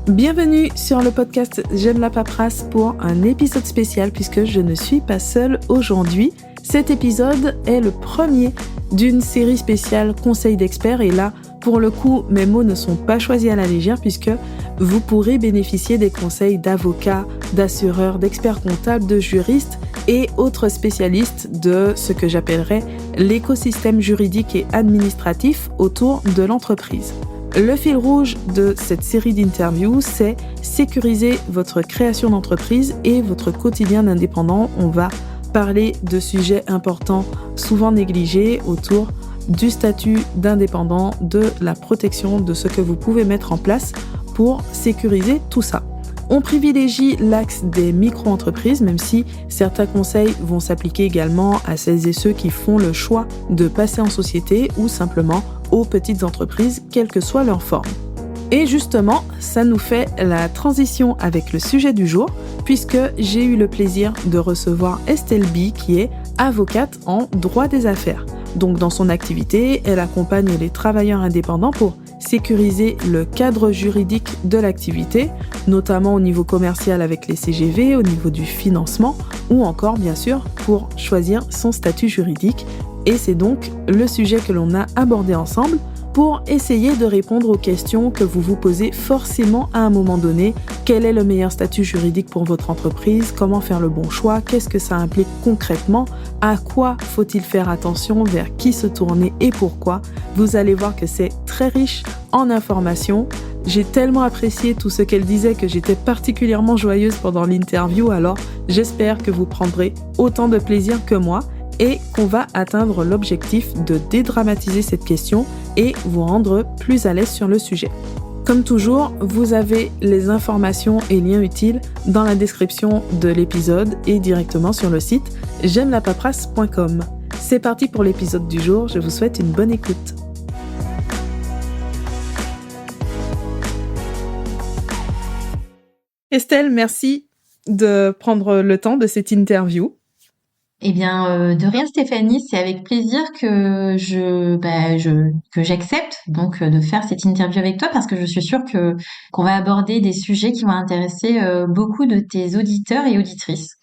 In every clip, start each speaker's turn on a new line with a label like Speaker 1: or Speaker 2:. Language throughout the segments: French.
Speaker 1: Bienvenue sur le podcast J'aime la paperasse pour un épisode spécial puisque je ne suis pas seule aujourd'hui. Cet épisode est le premier d'une série spéciale conseils d'experts et là, pour le coup, mes mots ne sont pas choisis à la légère puisque vous pourrez bénéficier des conseils d'avocats, d'assureurs, d'experts comptables, de juristes et autres spécialistes de ce que j'appellerais l'écosystème juridique et administratif autour de l'entreprise. Le fil rouge de cette série d'interviews, c'est sécuriser votre création d'entreprise et votre quotidien d'indépendant. On va parler de sujets importants, souvent négligés, autour du statut d'indépendant, de la protection, de ce que vous pouvez mettre en place pour sécuriser tout ça. On privilégie l'axe des micro-entreprises, même si certains conseils vont s'appliquer également à celles et ceux qui font le choix de passer en société ou simplement aux petites entreprises, quelle que soit leur forme. Et justement, ça nous fait la transition avec le sujet du jour, puisque j'ai eu le plaisir de recevoir Estelle B, qui est avocate en droit des affaires. Donc dans son activité, elle accompagne les travailleurs indépendants pour sécuriser le cadre juridique de l'activité, notamment au niveau commercial avec les CGV, au niveau du financement, ou encore bien sûr pour choisir son statut juridique. Et c'est donc le sujet que l'on a abordé ensemble pour essayer de répondre aux questions que vous vous posez forcément à un moment donné. Quel est le meilleur statut juridique pour votre entreprise? Comment faire le bon choix? Qu'est-ce que ça implique concrètement? À quoi faut-il faire attention? Vers qui se tourner et pourquoi? Vous allez voir que c'est très riche en informations. J'ai tellement apprécié tout ce qu'elle disait que j'étais particulièrement joyeuse pendant l'interview, alors j'espère que vous prendrez autant de plaisir que moi et qu'on va atteindre l'objectif de dédramatiser cette question et vous rendre plus à l'aise sur le sujet. Comme toujours, vous avez les informations et liens utiles dans la description de l'épisode et directement sur le site j'aimelapaperasse.com. C'est parti pour l'épisode du jour, je vous souhaite une bonne écoute. Estelle, merci de prendre le temps de cette interview.
Speaker 2: Eh bien, de rien Stéphanie, c'est avec plaisir que que j'accepte donc de faire cette interview avec toi parce que je suis sûre que qu'on va aborder des sujets qui vont intéresser beaucoup de tes auditeurs et auditrices.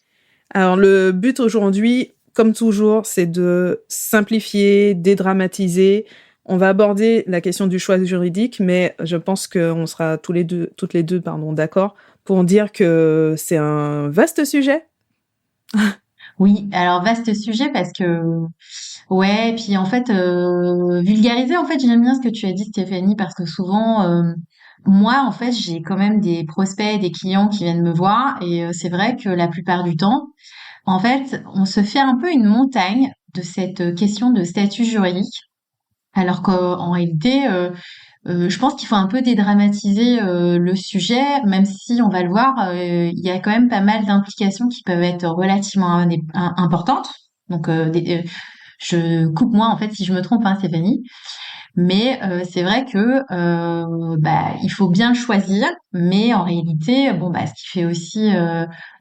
Speaker 1: Alors le but aujourd'hui, comme toujours, c'est de simplifier, dédramatiser. On va aborder la question du choix juridique, mais je pense qu'on sera toutes les deux, d'accord pour dire que c'est un vaste sujet.
Speaker 2: Oui, alors vaste sujet parce que ouais, puis en fait vulgariser en fait, j'aime bien ce que tu as dit Stéphanie parce que souvent moi en fait, j'ai quand même des prospects, des clients qui viennent me voir et c'est vrai que la plupart du temps en fait, on se fait un peu une montagne de cette question de statut juridique, alors qu'en réalité, je pense qu'il faut un peu dédramatiser le sujet, même si on va le voir, il y a quand même pas mal d'implications qui peuvent être relativement importantes. Donc, je coupe moi en fait si je me trompe, hein, Stéphanie. Mais c'est vrai que il faut bien choisir, mais en réalité, bon ce qui fait aussi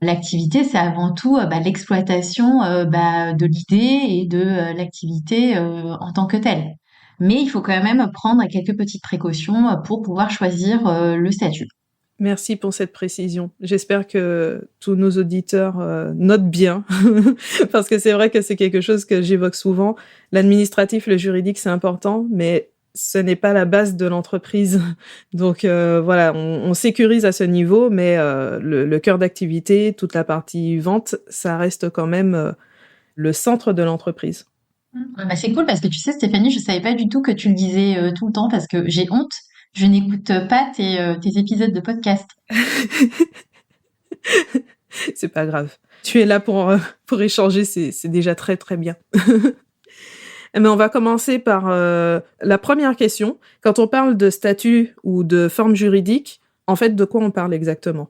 Speaker 2: l'activité, c'est avant tout l'exploitation de l'idée et de l'activité en tant que telle. Mais il faut quand même prendre quelques petites précautions pour pouvoir choisir le statut.
Speaker 1: Merci pour cette précision. J'espère que tous nos auditeurs notent bien, parce que c'est vrai que c'est quelque chose que j'évoque souvent. L'administratif, le juridique, c'est important, mais ce n'est pas la base de l'entreprise. Donc voilà, on sécurise à ce niveau, mais le cœur d'activité, toute la partie vente, ça reste quand même le centre de l'entreprise.
Speaker 2: C'est cool parce que tu sais, Stéphanie, je savais pas du tout que tu le disais tout le temps parce que j'ai honte. Je n'écoute pas tes épisodes de podcast.
Speaker 1: C'est pas grave. Tu es là pour échanger, c'est déjà très très bien. Mais on va commencer par la première question. Quand on parle de statut ou de forme juridique, en fait, de quoi on parle exactement?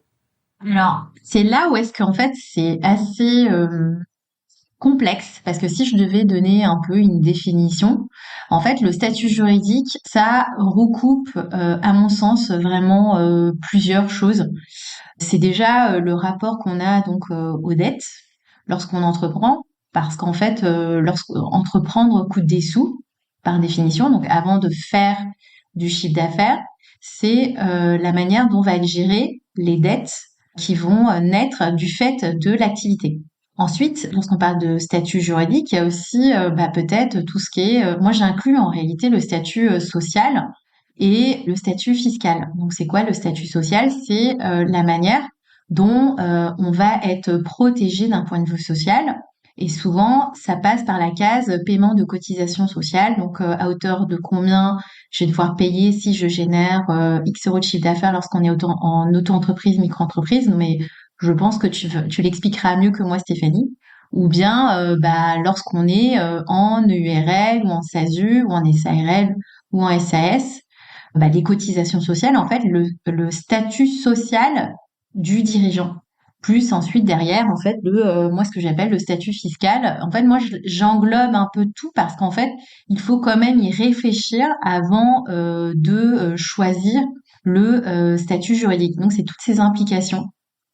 Speaker 2: Alors, c'est là où est-ce qu'en fait c'est assez complexe parce que si je devais donner un peu une définition, en fait le statut juridique ça recoupe à mon sens vraiment plusieurs choses. C'est déjà le rapport qu'on a donc aux dettes lorsqu'on entreprend parce qu'en fait lorsqu'entreprendre coûte des sous par définition donc avant de faire du chiffre d'affaires c'est la manière dont va être gérée les dettes qui vont naître du fait de l'activité. Ensuite, lorsqu'on parle de statut juridique, il y a aussi peut-être tout ce qui est... moi, j'inclus en réalité le statut social et le statut fiscal. Donc, c'est quoi le statut social? C'est la manière dont on va être protégé d'un point de vue social. Et souvent, ça passe par la case paiement de cotisation sociale. Donc, à hauteur de combien je vais devoir payer si je génère X euros de chiffre d'affaires lorsqu'on est en auto-entreprise, micro-entreprise. Mais je pense que tu l'expliqueras mieux que moi, Stéphanie. Ou bien lorsqu'on est en EURL ou en SASU ou en SARL ou en SAS, les cotisations sociales, en fait, le statut social du dirigeant. Plus ensuite derrière, en fait, moi ce que j'appelle le statut fiscal. En fait, moi j'englobe un peu tout parce qu'en fait, il faut quand même y réfléchir avant de choisir le statut juridique. Donc c'est toutes ces implications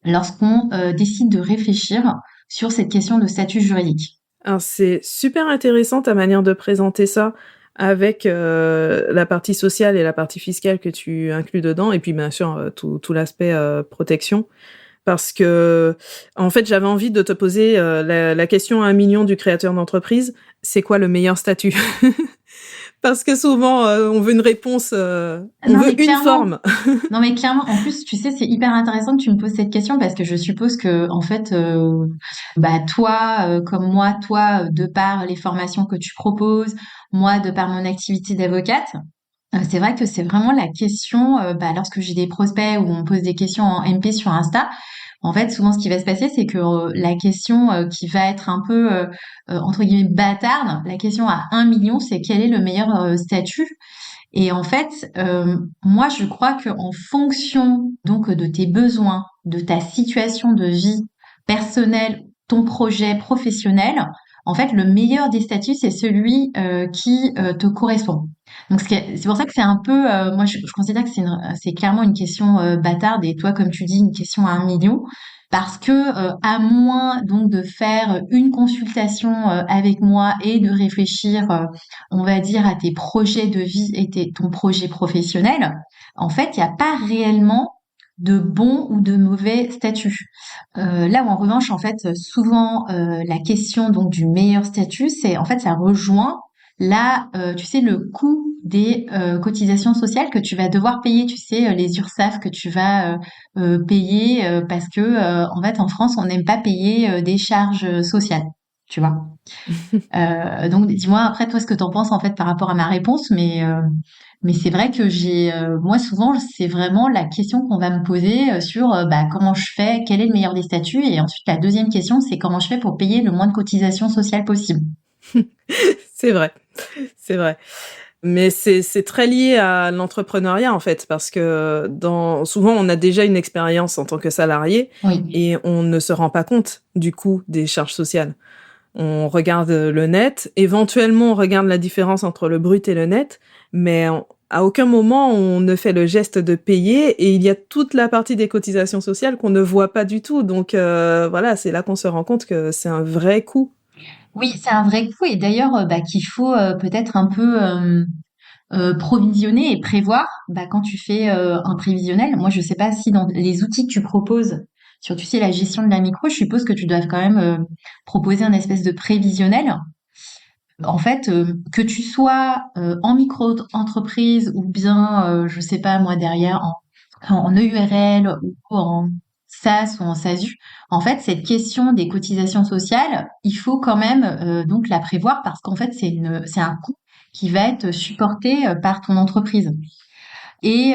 Speaker 2: lorsqu'on décide de réfléchir sur cette question de statut juridique.
Speaker 1: Alors c'est super intéressant ta manière de présenter ça avec la partie sociale et la partie fiscale que tu inclus dedans, et puis bien sûr tout l'aspect protection. Parce que, en fait, j'avais envie de te poser la question à 1 million du créateur d'entreprise. C'est quoi le meilleur statut? Parce que souvent, on veut une réponse, on veut une forme.
Speaker 2: Non, mais clairement, en plus, tu sais, c'est hyper intéressant que tu me poses cette question parce que je suppose que, en fait, toi, comme moi, toi, de par les formations que tu proposes, moi, de par mon activité d'avocate, c'est vrai que c'est vraiment la question, lorsque j'ai des prospects ou on me pose des questions en MP sur Insta, en fait, souvent, ce qui va se passer, c'est que la question qui va être un peu, entre guillemets, bâtarde, la question à 1 million, c'est quel est le meilleur statut? Et en fait, moi, je crois que en fonction donc de tes besoins, de ta situation de vie personnelle, ton projet professionnel, en fait, le meilleur des statuts, c'est celui qui te correspond. Donc, c'est pour ça que c'est un peu, moi, je considère que c'est clairement une question bâtarde et toi, comme tu dis, une question à 1 million. Parce que à moins donc de faire une consultation avec moi et de réfléchir on va dire, à tes projets de vie et ton projet professionnel, en fait, il n'y a pas réellement de bon ou de mauvais statut. Là où en revanche, en fait, souvent la question donc du meilleur statut, c'est en fait ça rejoint là, tu sais, le coût des cotisations sociales que tu vas devoir payer, tu sais, les URSSAF que tu vas payer parce que en fait en France on n'aime pas payer des charges sociales, tu vois. Donc dis-moi après toi ce que t'en penses en fait par rapport à ma réponse, mais c'est vrai que moi souvent c'est vraiment la question qu'on va me poser sur comment je fais, quel est le meilleur des statuts, et ensuite la deuxième question c'est comment je fais pour payer le moins de cotisations sociales possible.
Speaker 1: C'est vrai, c'est vrai. Mais c'est très lié à l'entrepreneuriat en fait, parce que souvent on a déjà une expérience en tant que salarié
Speaker 2: Oui.
Speaker 1: et on ne se rend pas compte du coût des charges sociales. On regarde le net, éventuellement on regarde la différence entre le brut et le net, mais à aucun moment on ne fait le geste de payer, et il y a toute la partie des cotisations sociales qu'on ne voit pas du tout. Donc voilà, c'est là qu'on se rend compte que c'est un vrai coût.
Speaker 2: Oui, c'est un vrai coup et d'ailleurs qu'il faut peut-être un peu provisionner et prévoir quand tu fais un prévisionnel. Moi, je sais pas si dans les outils que tu proposes sur, tu sais, la gestion de la micro, je suppose que tu dois quand même proposer un espèce de prévisionnel. En fait, que tu sois en micro-entreprise ou bien, je sais pas moi, derrière en EURL ou en SAS ou en SASU, en fait, cette question des cotisations sociales, il faut quand même donc la prévoir parce qu'en fait, c'est un coût qui va être supporté par ton entreprise. Et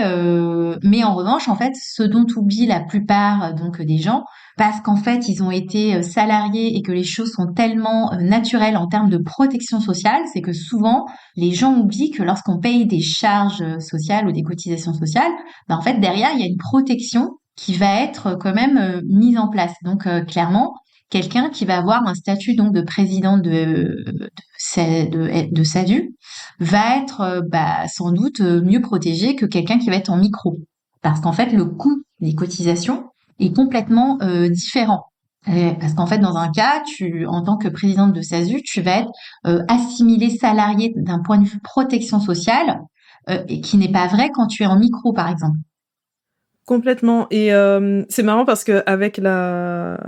Speaker 2: mais en revanche, en fait, ce dont oublie la plupart donc des gens, parce qu'en fait, ils ont été salariés et que les choses sont tellement naturelles en termes de protection sociale, c'est que souvent, les gens oublient que lorsqu'on paye des charges sociales ou des cotisations sociales, en fait, derrière, il y a une protection qui va être quand même mise en place. Donc, clairement, quelqu'un qui va avoir un statut donc de président de SADU va être sans doute mieux protégé que quelqu'un qui va être en micro. Parce qu'en fait, le coût des cotisations est complètement différent. Parce qu'en fait, dans un cas, en tant que présidente de SASU, tu vas être assimilé salarié d'un point de vue protection sociale, et qui n'est pas vrai quand tu es en micro, par exemple.
Speaker 1: Complètement. Et c'est marrant parce que avec la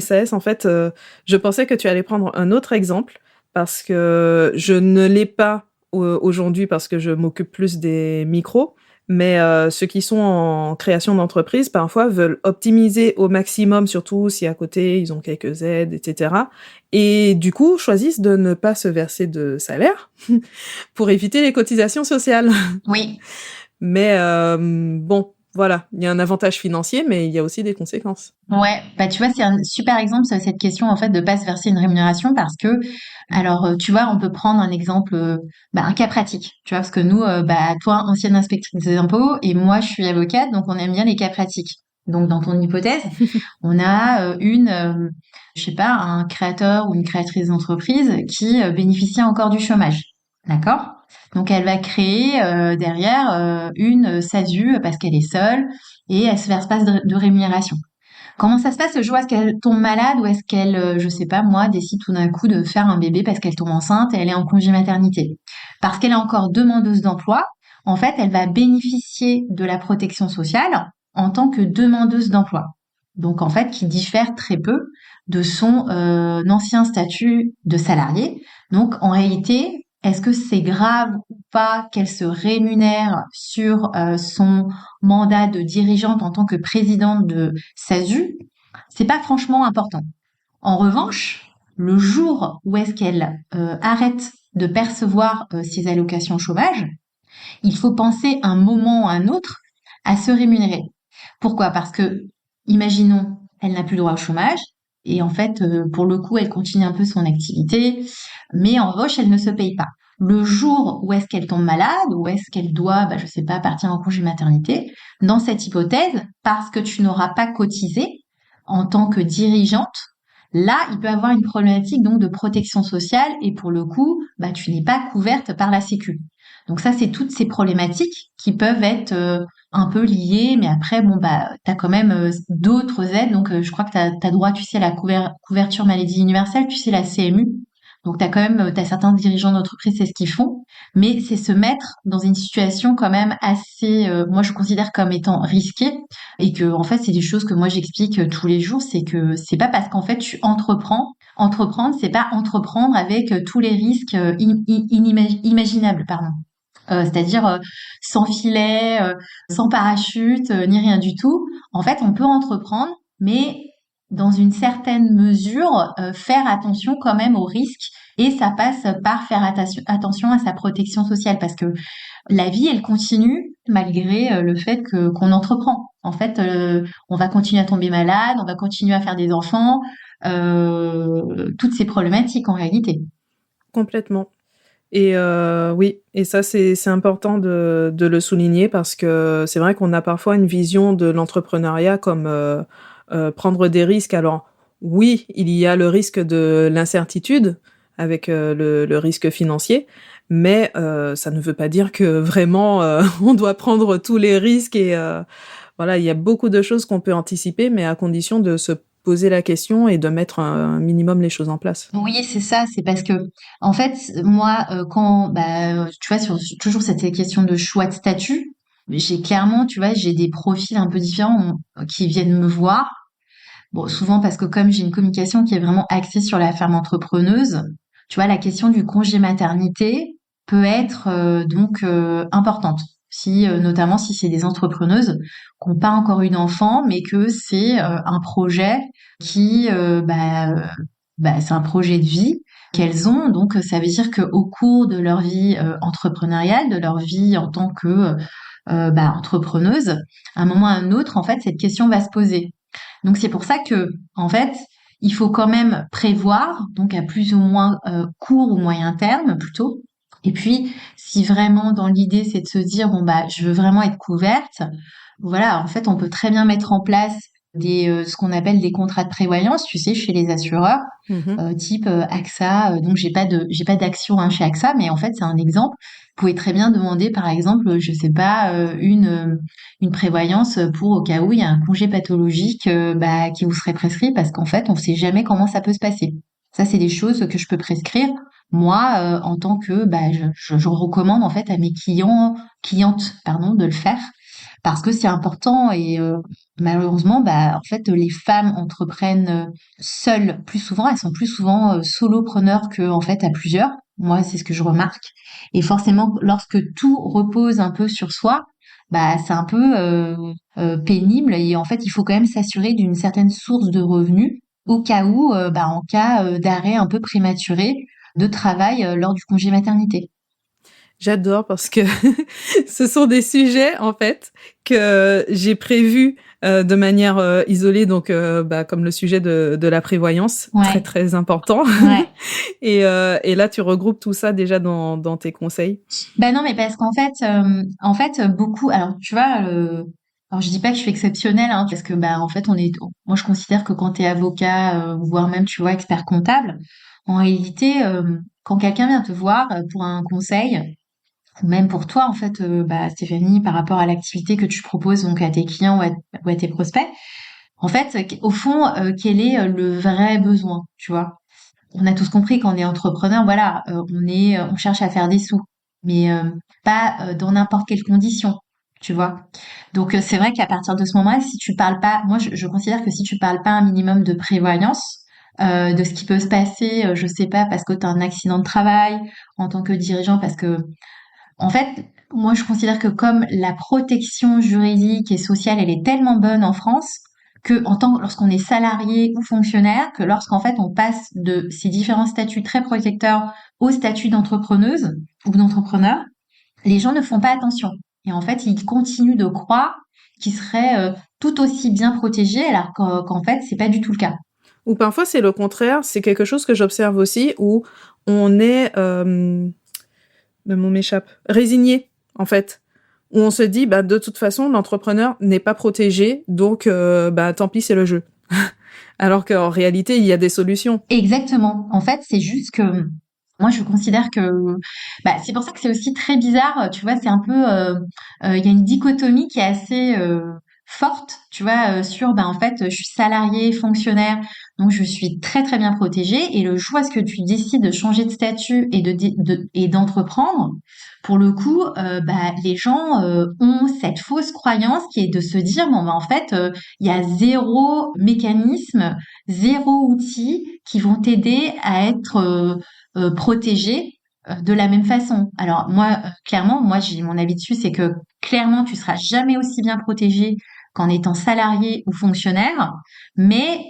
Speaker 1: SAS, en fait, je pensais que tu allais prendre un autre exemple parce que je ne l'ai pas aujourd'hui parce que je m'occupe plus des micros. Mais ceux qui sont en création d'entreprise, parfois, veulent optimiser au maximum, surtout si à côté, ils ont quelques aides, etc. Et du coup, choisissent de ne pas se verser de salaire pour éviter les cotisations sociales.
Speaker 2: Oui.
Speaker 1: Mais bon, voilà, il y a un avantage financier, mais il y a aussi des conséquences.
Speaker 2: Ouais, bah tu vois, c'est un super exemple cette question en fait de pas se verser une rémunération parce que alors tu vois, on peut prendre un exemple un cas pratique, tu vois, parce que nous bah toi ancienne inspectrice des impôts et moi je suis avocate donc on aime bien les cas pratiques. Donc dans ton hypothèse, on a je sais pas, un créateur ou une créatrice d'entreprise qui bénéficie encore du chômage. D'accord? Donc elle va créer derrière une SASU parce qu'elle est seule et elle se verse pas de rémunération. Comment ça se passe le jour où est-ce qu'elle tombe malade ou est-ce qu'elle, je sais pas moi, décide tout d'un coup de faire un bébé parce qu'elle tombe enceinte et elle est en congé maternité? Parce qu'elle est encore demandeuse d'emploi, en fait, elle va bénéficier de la protection sociale en tant que demandeuse d'emploi. Donc en fait, qui diffère très peu de son ancien statut de salarié. Donc en réalité, est-ce que c'est grave ou pas qu'elle se rémunère sur son mandat de dirigeante en tant que présidente de SASU? C'est pas franchement important. En revanche, le jour où est-ce qu'elle arrête de percevoir ses allocations chômage, il faut penser un moment ou un autre à se rémunérer. Pourquoi? Parce que, imaginons, elle n'a plus droit au chômage, et en fait, pour le coup, elle continue un peu son activité, mais en revanche, elle ne se paye pas. Le jour où est-ce qu'elle tombe malade, ou est-ce qu'elle doit, je sais pas, partir en congé maternité, dans cette hypothèse, parce que tu n'auras pas cotisé en tant que dirigeante, là, il peut y avoir une problématique donc de protection sociale, et pour le coup, tu n'es pas couverte par la Sécu. Donc ça, c'est toutes ces problématiques qui peuvent être un peu liées, mais après, bon, t'as quand même d'autres aides. Donc, je crois que t'as droit, tu sais, à la couverture maladie universelle, tu sais, la CMU. Donc, t'as quand même, t'as certains dirigeants d'entreprise, c'est ce qu'ils font. Mais c'est se mettre dans une situation quand même assez, moi, je considère comme étant risquée. Et que, en fait, c'est des choses que moi, j'explique tous les jours. C'est que c'est pas parce qu'en fait, tu entreprends. Entreprendre, c'est pas entreprendre avec tous les risques inimaginables, pardon. C'est-à-dire sans filet, sans parachute, ni rien du tout. En fait, on peut entreprendre, mais dans une certaine mesure, faire attention quand même aux risques et ça passe par faire attention à sa protection sociale parce que la vie, elle continue malgré le fait que qu'on entreprend. En fait, on va continuer à tomber malade, on va continuer à faire des enfants, toutes ces problématiques en réalité.
Speaker 1: Complètement. Et oui, et ça c'est important de le souligner parce que c'est vrai qu'on a parfois une vision de l'entrepreneuriat comme prendre des risques. Alors oui, il y a le risque de l'incertitude avec le risque financier, mais ça ne veut pas dire que vraiment on doit prendre tous les risques et voilà, il y a beaucoup de choses qu'on peut anticiper, mais à condition de se poser la question et de mettre un minimum les choses en place.
Speaker 2: Oui, c'est ça, c'est parce que en fait, moi, quand tu vois, toujours cette question de choix de statut, j'ai clairement, tu vois, j'ai des profils un peu différents qui viennent me voir. Bon, souvent parce que comme j'ai une communication qui est vraiment axée sur la femme entrepreneuse, tu vois, la question du congé maternité peut être importante. Si, notamment si c'est des entrepreneuses qui n'ont pas encore eu d'enfant, mais que c'est un projet qui, c'est un projet de vie qu'elles ont. Donc, ça veut dire qu'au cours de leur vie entrepreneuriale, de leur vie en tant que entrepreneuse, à un moment ou à un autre, en fait, cette question va se poser. Donc c'est pour ça que, en fait, il faut quand même prévoir, donc à plus ou moins court ou moyen terme plutôt. Et puis, si vraiment dans l'idée c'est de se dire bon je veux vraiment être couverte, voilà, en fait, on peut très bien mettre en place ce qu'on appelle des contrats de prévoyance, tu sais, chez les assureurs,
Speaker 1: Mhm.
Speaker 2: type AXA. Donc j'ai pas d'action chez AXA, mais en fait c'est un exemple. Vous pouvez très bien demander, par exemple, je sais pas, une prévoyance pour au cas où il y a un congé pathologique qui vous serait prescrit, parce qu'en fait on ne sait jamais comment ça peut se passer. Ça, c'est des choses que je peux prescrire. Moi, en tant que, je recommande en fait à mes clientes, pardon, de le faire parce que c'est important et malheureusement, en fait, les femmes entreprennent seules plus souvent. Elles sont plus souvent solopreneurs que en fait à plusieurs. Moi, c'est ce que je remarque. Et forcément, lorsque tout repose un peu sur soi, c'est un peu pénible et en fait, il faut quand même s'assurer d'une certaine source de revenus au cas où, en cas d'arrêt un peu prématuré de travail lors du congé maternité.
Speaker 1: J'adore parce que ce sont des sujets, en fait, que j'ai prévus de manière isolée, donc comme le sujet de la prévoyance, très
Speaker 2: Ouais,
Speaker 1: très important.
Speaker 2: ouais.
Speaker 1: Et là, tu regroupes tout ça déjà dans tes conseils.
Speaker 2: Ben non, mais parce qu'en fait, beaucoup. Alors, tu vois, alors je dis pas que je suis exceptionnelle, hein, parce que en fait, moi, je considère que quand t'es avocat, voire même, tu vois, expert comptable, en réalité, quand quelqu'un vient te voir pour un conseil, ou même pour toi, en fait, Stéphanie, par rapport à l'activité que tu proposes donc à tes clients ou à tes prospects, en fait, au fond, quel est le vrai besoin, tu vois? On a tous compris quand on est entrepreneur, voilà, on cherche à faire des sous, mais pas dans n'importe quelle condition, tu vois. Donc c'est vrai qu'à partir de ce moment-là, si tu parles pas, moi je considère que si tu parles pas un minimum de prévoyance, de ce qui peut se passer, je sais pas, parce que tu as un accident de travail en tant que dirigeant, parce que en fait, moi, je considère que comme la protection juridique et sociale, elle est tellement bonne en France que lorsqu'on est salarié ou fonctionnaire, que lorsqu'en fait on passe de ces différents statuts très protecteurs au statut d'entrepreneuse ou d'entrepreneur, les gens ne font pas attention. Et en fait, ils continuent de croire qu'ils seraient tout aussi bien protégés, alors qu'en fait, c'est pas du tout le cas.
Speaker 1: Ou parfois, c'est le contraire. C'est quelque chose que j'observe aussi où on est, le mot m'échappe, résigné, en fait. Où on se dit, de toute façon, l'entrepreneur n'est pas protégé, donc tant pis, c'est le jeu. Alors qu'en réalité, il y a des solutions.
Speaker 2: Exactement. En fait, c'est juste que moi, je considère que c'est pour ça que c'est aussi très bizarre. Tu vois, c'est un peu il y a une dichotomie qui est assez forte. Tu vois, sur en fait, je suis salarié, fonctionnaire, donc je suis très très bien protégée. Et le jour où est-ce que tu décides de changer de statut et et d'entreprendre, pour le coup, les gens ont cette fausse croyance qui est de se dire bon en fait, il y a zéro mécanisme, zéro outil qui vont t'aider à être protégé de la même façon. Alors moi, clairement, moi j'ai mon avis dessus, c'est que clairement tu seras jamais aussi bien protégé qu'en étant salarié ou fonctionnaire, mais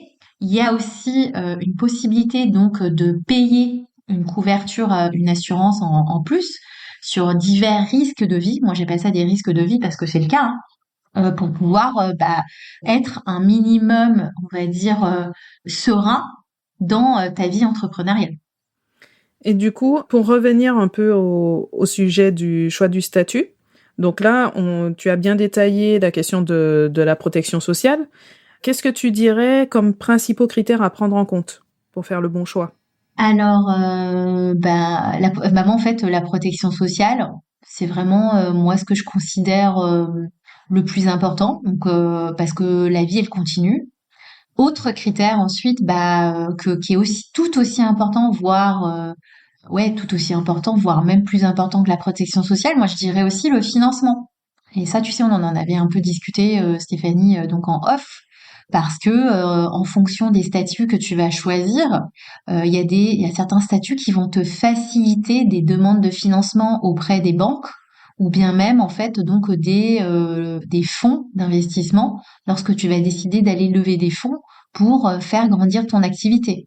Speaker 2: il y a aussi une possibilité donc de payer une couverture, une assurance en plus sur divers risques de vie. Moi j'appelle ça des risques de vie parce que c'est le cas, hein, pour pouvoir être un minimum, on va dire, serein dans ta vie entrepreneuriale.
Speaker 1: Et du coup, pour revenir un peu au sujet du choix du statut, donc là, tu as bien détaillé la question de la protection sociale. Qu'est-ce que tu dirais comme principaux critères à prendre en compte pour faire le bon choix?
Speaker 2: Alors, moi, en fait, la protection sociale, c'est vraiment moi ce que je considère le plus important. Donc, parce que la vie, elle continue. Autre critère ensuite, qui est aussi tout aussi important, voire tout aussi important, voire même plus important que la protection sociale. Moi, je dirais aussi le financement. Et ça, tu sais, on en avait un peu discuté, Stéphanie, donc en off, parce que en fonction des statuts que tu vas choisir, il y a certains statuts qui vont te faciliter des demandes de financement auprès des banques, ou bien même en fait donc des fonds d'investissement lorsque tu vas décider d'aller lever des fonds pour faire grandir ton activité.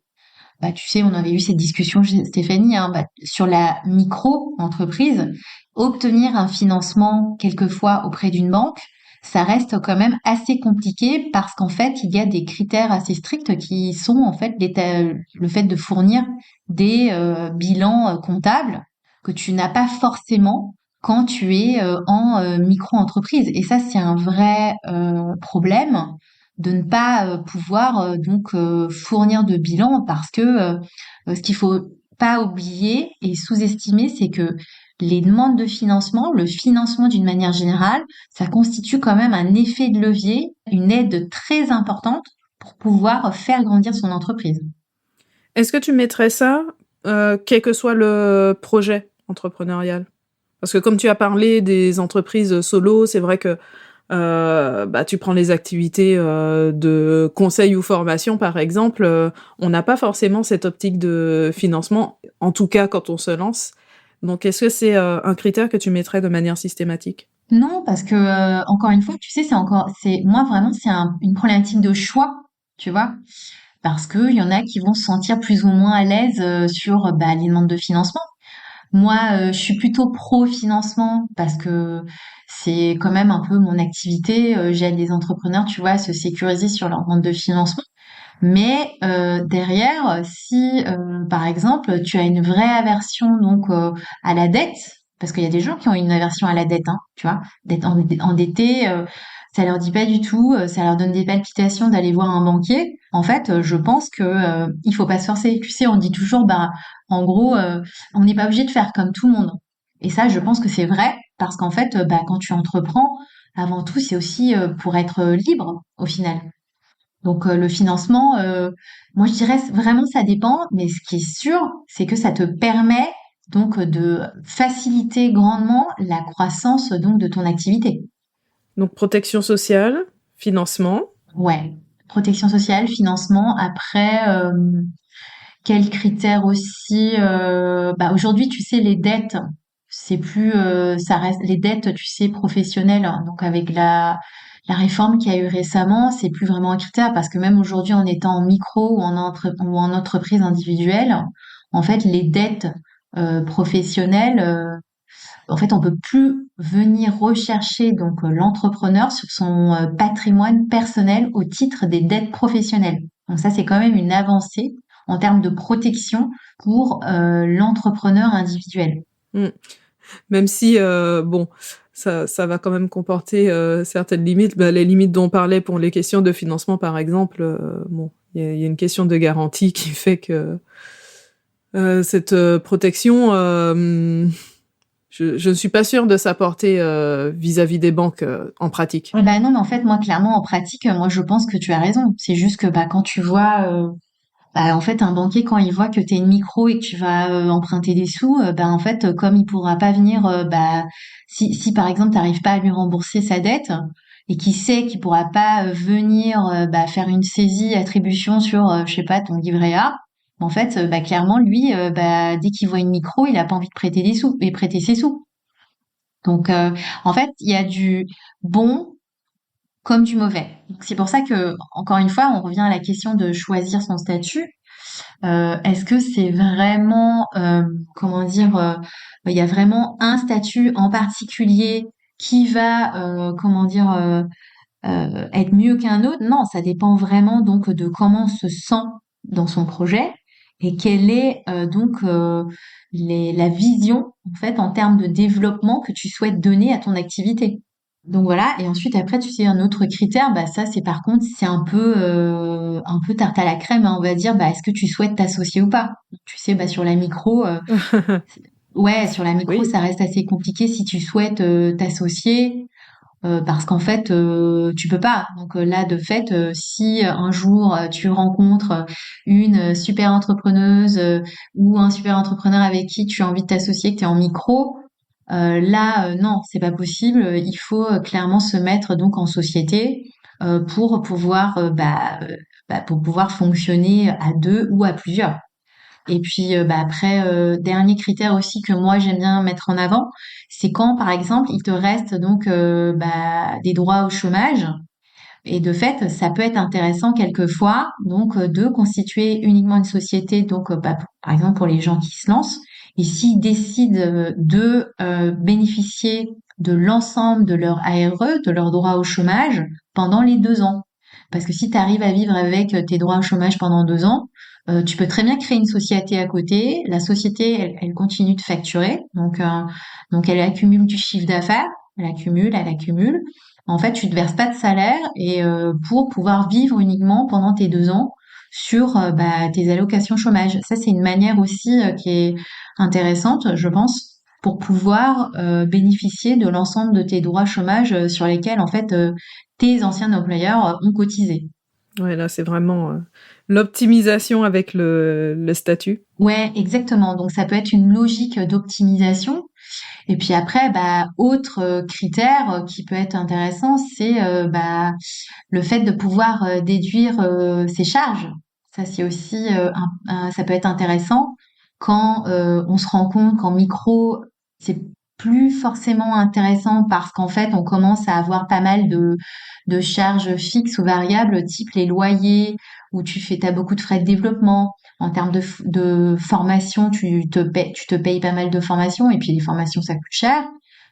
Speaker 2: Tu sais, on avait eu cette discussion, Stéphanie, hein, sur la micro-entreprise. Obtenir un financement quelquefois auprès d'une banque, ça reste quand même assez compliqué parce qu'en fait, il y a des critères assez stricts qui sont en fait le fait de fournir des bilans comptables que tu n'as pas forcément quand tu es en micro-entreprise. Et ça, c'est un vrai problème de ne pas pouvoir fournir de bilan parce que ce qu'il faut pas oublier et sous-estimer, c'est que les demandes de financement, le financement d'une manière générale, ça constitue quand même un effet de levier, une aide très importante pour pouvoir faire grandir son entreprise.
Speaker 1: Est-ce que tu mettrais ça, quel que soit le projet entrepreneurial? Parce que comme tu as parlé des entreprises solo, c'est vrai que tu prends les activités de conseil ou formation, par exemple, on n'a pas forcément cette optique de financement, en tout cas quand on se lance. Donc, est-ce que c'est un critère que tu mettrais de manière systématique?
Speaker 2: Non, parce que encore une fois, tu sais, c'est moi vraiment, une problématique de choix, tu vois, parce que il y en a qui vont se sentir plus ou moins à l'aise sur les demandes de financement. Moi, je suis plutôt pro financement parce que c'est quand même un peu mon activité. J'aide les entrepreneurs, tu vois, à se sécuriser sur leur demande de financement. Mais derrière, si par exemple tu as une vraie aversion donc à la dette, parce qu'il y a des gens qui ont une aversion à la dette, hein, tu vois, d'être endetté, ça leur dit pas du tout, ça leur donne des palpitations d'aller voir un banquier. En fait, je pense que il faut pas se forcer. Tu sais, on dit toujours, en gros, on n'est pas obligé de faire comme tout le monde. Et ça, je pense que c'est vrai parce qu'en fait, quand tu entreprends, avant tout, c'est aussi pour être libre au final. Donc le financement, moi je dirais vraiment ça dépend, mais ce qui est sûr, c'est que ça te permet donc de faciliter grandement la croissance donc de ton activité.
Speaker 1: Donc, protection sociale, financement.
Speaker 2: Ouais, protection sociale, financement. Après, quels critères aussi aujourd'hui, tu sais, les dettes, c'est plus, ça reste les dettes, tu sais, professionnelles. Hein. Donc avec la réforme qu'il y a eu récemment, c'est plus vraiment un critère parce que même aujourd'hui, en étant en micro ou en entreprise individuelle, en fait, les dettes professionnelles, en fait, on peut plus venir rechercher donc l'entrepreneur sur son patrimoine personnel au titre des dettes professionnelles. Donc ça, c'est quand même une avancée en termes de protection pour l'entrepreneur individuel.
Speaker 1: Mm. Même si, ça va quand même comporter certaines limites. Les limites dont on parlait pour les questions de financement, par exemple, il y a une question de garantie qui fait que cette protection, je ne suis pas sûre de sa portée vis-à-vis des banques en pratique.
Speaker 2: Bah non, mais en fait, moi, clairement, en pratique, moi, je pense que tu as raison. C'est juste que quand tu vois, en fait, un banquier, quand il voit que tu es une micro et que tu vas emprunter des sous, en fait, comme il pourra pas venir, si par exemple, tu n'arrives pas à lui rembourser sa dette et qu'il sait qu'il pourra pas venir faire une saisie attribution sur, je sais pas, ton livret A, en fait, clairement, lui, dès qu'il voit une micro, il a pas envie de prêter des sous et prêter ses sous. Donc, en fait, il y a du bon comme du mauvais. Donc, c'est pour ça que, encore une fois, on revient à la question de choisir son statut. Est-ce que c'est vraiment, comment dire, il y a vraiment un statut en particulier qui va, être mieux qu'un autre? Non, ça dépend vraiment donc de comment on se sent dans son projet et quelle est la vision en fait en termes de développement que tu souhaites donner à ton activité. Donc voilà, et ensuite après tu sais un autre critère, ça c'est par contre c'est un peu tarte à la crème, hein, on va dire, est-ce que tu souhaites t'associer ou pas? Tu sais, sur la micro, ouais, sur la micro
Speaker 1: Oui.
Speaker 2: ça reste assez compliqué si tu souhaites t'associer, parce qu'en fait tu peux pas. Donc là de fait, si un jour tu rencontres une super entrepreneuse ou un super entrepreneur avec qui tu as envie de t'associer, que tu es en micro, là, non, c'est pas possible. Il faut clairement se mettre donc en société pour pouvoir pour pouvoir fonctionner à deux ou à plusieurs. Et puis après, dernier critère aussi que moi j'aime bien mettre en avant, c'est quand par exemple il te reste donc des droits au chômage. Et de fait, ça peut être intéressant quelquefois donc de constituer uniquement une société donc par exemple pour les gens qui se lancent. Et s'ils décident de bénéficier de l'ensemble de leur ARE, de leur droit au chômage pendant les 2 ans. Parce que si tu arrives à vivre avec tes droits au chômage pendant 2 ans, tu peux très bien créer une société à côté. La société, elle continue de facturer, donc elle accumule du chiffre d'affaires, elle accumule, elle accumule. En fait, tu te verses pas de salaire et pour pouvoir vivre uniquement pendant tes 2 ans sur tes allocations chômage. Ça, c'est une manière aussi qui est intéressante, je pense, pour pouvoir bénéficier de l'ensemble de tes droits chômage sur lesquels en fait tes anciens employeurs ont cotisé.
Speaker 1: Ouais, là, c'est vraiment l'optimisation avec le statut.
Speaker 2: Ouais, exactement. Donc ça peut être une logique d'optimisation. Et puis après, bah, autre critère qui peut être intéressant, c'est bah, le fait de pouvoir déduire ses charges. Ça, c'est aussi, ça peut être intéressant quand on se rend compte qu'en micro, c'est plus forcément intéressant parce qu'en fait, on commence à avoir pas mal de charges fixes ou variables, type les loyers, où t'as beaucoup de frais de développement. En termes de formation, tu te payes pas mal de formations et puis les formations, ça coûte cher.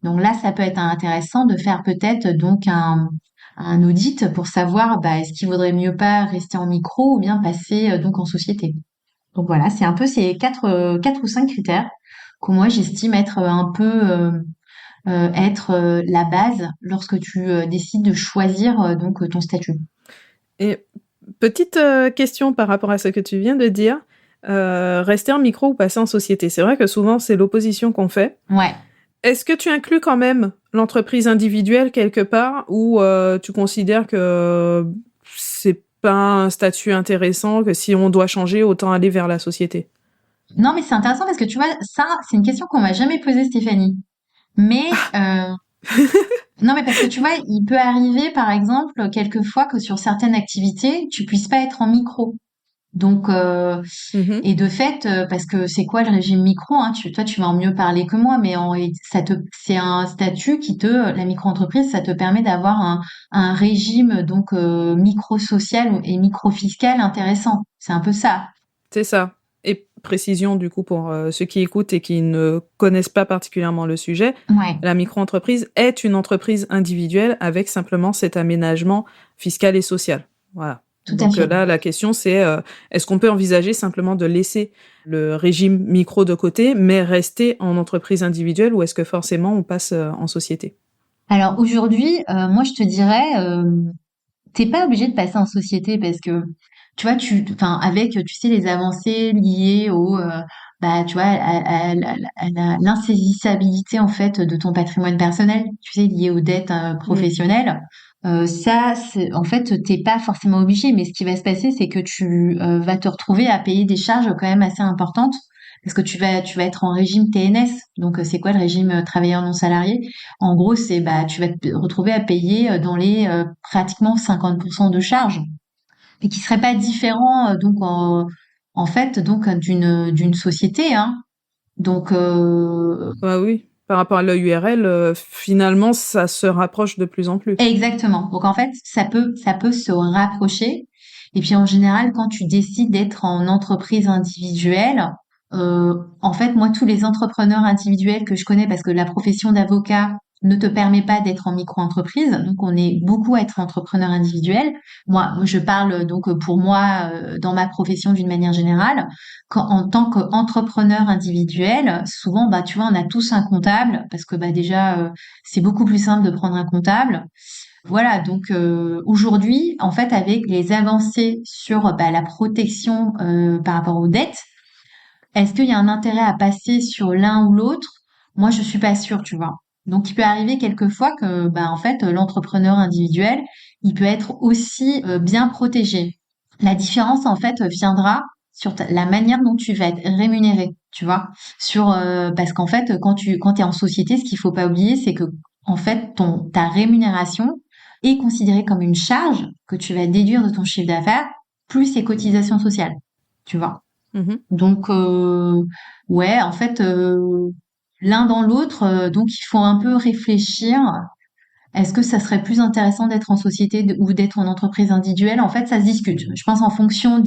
Speaker 2: Donc là, ça peut être intéressant de faire peut-être donc un audit pour savoir bah, est-ce qu'il vaudrait mieux pas rester en micro ou bien passer donc en société. Donc voilà, c'est un peu ces quatre ou cinq critères que moi j'estime être un peu être la base lorsque tu décides de choisir donc ton statut.
Speaker 1: Et petite question par rapport à ce que tu viens de dire. Rester en micro ou passer en société. C'est vrai que souvent, c'est l'opposition qu'on fait.
Speaker 2: Ouais.
Speaker 1: Est-ce que tu inclus quand même l'entreprise individuelle quelque part ou tu considères que c'est pas un statut intéressant, que si on doit changer, autant aller vers la société?
Speaker 2: Non, mais c'est intéressant parce que tu vois, ça, c'est une question qu'on m'a jamais posée, Stéphanie. Mais non, mais parce que tu vois, il peut arriver, par exemple, quelquefois que sur certaines activités, tu puisses pas être en micro. Donc,
Speaker 1: Mhm.
Speaker 2: et de fait, parce que c'est quoi le régime micro, hein, toi, tu vas en mieux parler que moi, mais c'est un statut la micro-entreprise, ça te permet d'avoir un régime donc micro-social et micro-fiscal intéressant. C'est un peu ça.
Speaker 1: C'est ça. Et précision du coup pour ceux qui écoutent et qui ne connaissent pas particulièrement le sujet,
Speaker 2: Ouais,
Speaker 1: la micro-entreprise est une entreprise individuelle avec simplement cet aménagement fiscal et social. Voilà.
Speaker 2: tout à
Speaker 1: Donc
Speaker 2: fait.
Speaker 1: là, la question c'est est-ce qu'on peut envisager simplement de laisser le régime micro de côté, mais rester en entreprise individuelle, ou est-ce que forcément on passe en société?
Speaker 2: Alors aujourd'hui, moi, je te dirais, t'es pas obligé de passer en société parce que tu vois, enfin, avec, tu sais, les avancées liées bah, tu vois, l'insaisissabilité en fait de ton patrimoine personnel, tu sais, lié aux dettes
Speaker 1: Mm.
Speaker 2: professionnelles. Ça, en fait, t'es pas forcément obligé, mais ce qui va se passer, c'est que tu vas te retrouver à payer des charges quand même assez importantes parce que tu vas être en régime TNS. Donc, c'est quoi le régime travailleur non salarié? En gros, c'est bah tu vas te retrouver à payer dans les pratiquement 50% de charges et qui serait pas différent donc en fait donc d'une société hein. Donc
Speaker 1: Bah oui, par rapport à l'EURL, finalement ça se rapproche de plus en plus.
Speaker 2: exactement. Donc en fait, ça peut se rapprocher et puis en général quand tu décides d'être en entreprise individuelle en fait, moi, tous les entrepreneurs individuels que je connais, parce que la profession d'avocat ne te permet pas d'être en micro-entreprise, donc on est beaucoup à être entrepreneur individuel. Moi, je parle donc pour moi dans ma profession d'une manière générale. En tant qu'entrepreneur individuel, souvent, bah, tu vois, on a tous un comptable, parce que bah déjà, c'est beaucoup plus simple de prendre un comptable. Voilà, donc aujourd'hui, en fait, avec les avancées sur bah, la protection par rapport aux dettes, est-ce qu'il y a un intérêt à passer sur l'un ou l'autre? Moi, je suis pas sûre, tu vois. Donc, il peut arriver quelquefois que, bah, en fait, l'entrepreneur individuel, il peut être aussi bien protégé. La différence, en fait, viendra sur la manière dont tu vas être rémunéré, tu vois. Parce qu'en fait, quand t'es en société, ce qu'il faut pas oublier, c'est que, en fait, ta rémunération est considérée comme une charge que tu vas déduire de ton chiffre d'affaires, plus ses cotisations sociales, tu vois.
Speaker 1: Mhm.
Speaker 2: Donc, ouais, en fait, l'un dans l'autre, donc il faut un peu réfléchir. Est-ce que ça serait plus intéressant d'être en société ou d'être en entreprise individuelle? En fait, ça se discute. Je pense en fonction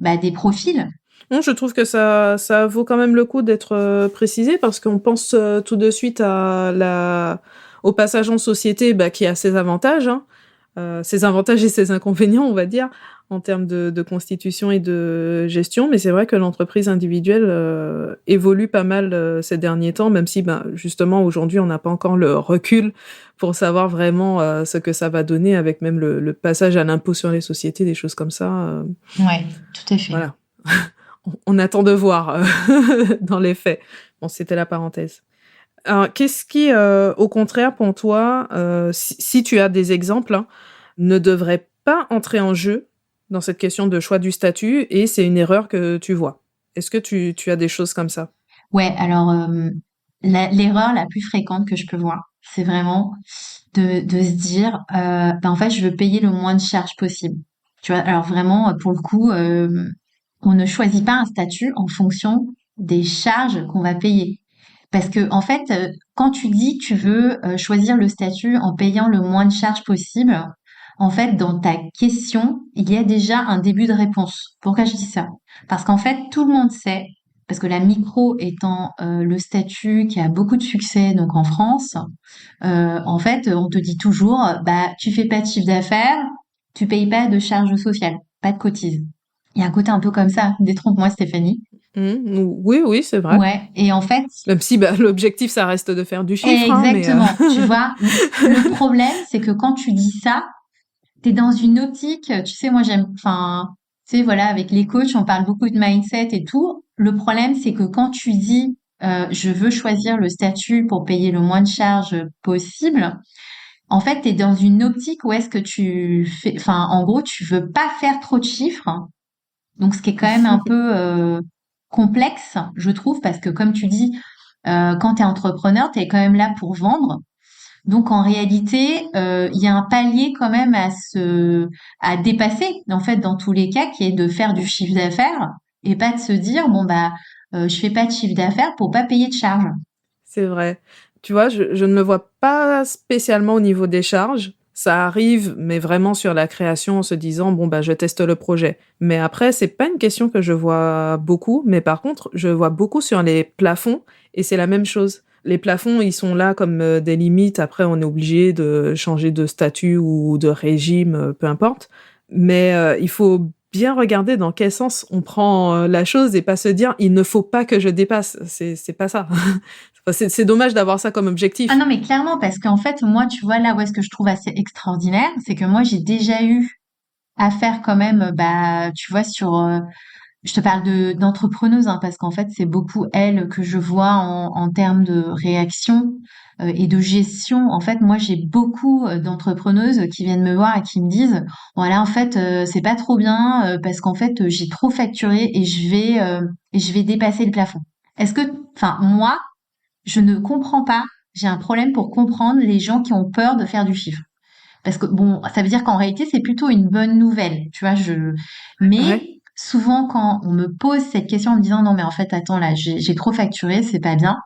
Speaker 2: bah, des profils.
Speaker 1: Non, je trouve que ça vaut quand même le coup d'être précisé parce qu'on pense tout de suite au passage en société, bah, qui a ses avantages, hein, ses avantages et ses inconvénients, on va dire, en termes de constitution et de gestion. Mais c'est vrai que l'entreprise individuelle évolue pas mal ces derniers temps, même si, bah, justement, aujourd'hui, on n'a pas encore le recul pour savoir vraiment ce que ça va donner avec même le passage à l'impôt sur les sociétés, des choses comme ça.
Speaker 2: Ouais, tout à fait.
Speaker 1: Voilà. On attend de voir dans les faits. Bon, c'était la parenthèse. Alors, qu'est-ce qui, au contraire, pour toi, si tu as des exemples, hein, ne devrait pas entrer en jeu dans cette question de choix du statut et c'est une erreur que tu vois. Est-ce que tu as des choses comme ça?
Speaker 2: Ouais, alors l'erreur la plus fréquente que je peux voir, c'est vraiment de se dire, en fait, je veux payer le moins de charges possible. Tu vois, alors vraiment, pour le coup, on ne choisit pas un statut en fonction des charges qu'on va payer. Parce que en fait, quand tu dis que tu veux choisir le statut en payant le moins de charges possible, en fait, dans ta question, il y a déjà un début de réponse. Pourquoi je dis ça? Parce qu'en fait, tout le monde sait, parce que la micro étant le statut qui a beaucoup de succès donc en France, en fait, on te dit toujours, bah, tu fais pas de chiffre d'affaires, tu payes pas de charges sociales, pas de cotises. Il y a un côté un peu comme ça. Détrompe-moi, Stéphanie.
Speaker 1: Oui, oui, c'est vrai.
Speaker 2: Ouais. Et en fait,
Speaker 1: Même si l'objectif, ça reste de faire du chiffre, hein, mais
Speaker 2: exactement. Tu vois, le problème, c'est que quand tu dis ça, t'es dans une optique, tu sais, moi j'aime, enfin, tu sais, voilà, avec les coachs, on parle beaucoup de mindset et tout. Le problème, c'est que quand tu dis, je veux choisir le statut pour payer le moins de charges possible, en fait, t'es dans une optique où est-ce que tu fais, enfin, en gros, tu veux pas faire trop de chiffres. Donc, ce qui est quand même un peu complexe, je trouve, parce que comme tu dis, quand t'es entrepreneur, t'es quand même là pour vendre. Donc en réalité, il y a un palier quand même à dépasser en fait dans tous les cas, qui est de faire du chiffre d'affaires et pas de se dire bon bah je fais pas de chiffre d'affaires pour pas payer de charges.
Speaker 1: c'est vrai. Tu vois, je ne me vois pas spécialement au niveau des charges. Ça arrive, mais vraiment sur la création en se disant, bon, bah, je teste le projet. Mais après, c'est pas une question que je vois beaucoup, mais par contre, je vois beaucoup sur les plafonds et c'est la même chose. Les plafonds, ils sont là comme des limites. Après, on est obligé de changer de statut ou de régime, peu importe. Mais il faut bien regarder dans quel sens on prend la chose et pas se dire, il ne faut pas que je dépasse. C'est pas ça. Enfin, c'est dommage d'avoir ça comme
Speaker 2: Ah
Speaker 1: objectif.
Speaker 2: non mais clairement parce qu'en fait moi tu vois là où est-ce que je trouve assez extraordinaire, c'est que moi j'ai déjà eu à faire quand même bah tu vois sur je te parle de d'entrepreneuses hein, parce qu'en fait c'est beaucoup elles que je vois en termes de réaction et de gestion. En fait, moi j'ai beaucoup d'entrepreneuses qui viennent me voir et qui me disent voilà en fait c'est pas trop bien parce qu'en fait j'ai trop facturé et je vais dépasser le plafond. Est-ce que enfin moi je ne comprends pas, j'ai un problème pour comprendre les gens qui ont peur de faire du chiffre. Parce que bon, ça veut dire qu'en réalité, c'est plutôt une bonne nouvelle, tu vois,
Speaker 1: Ouais.
Speaker 2: mais souvent quand on me pose cette question en me disant non mais en fait attends là, j'ai trop facturé, c'est pas bien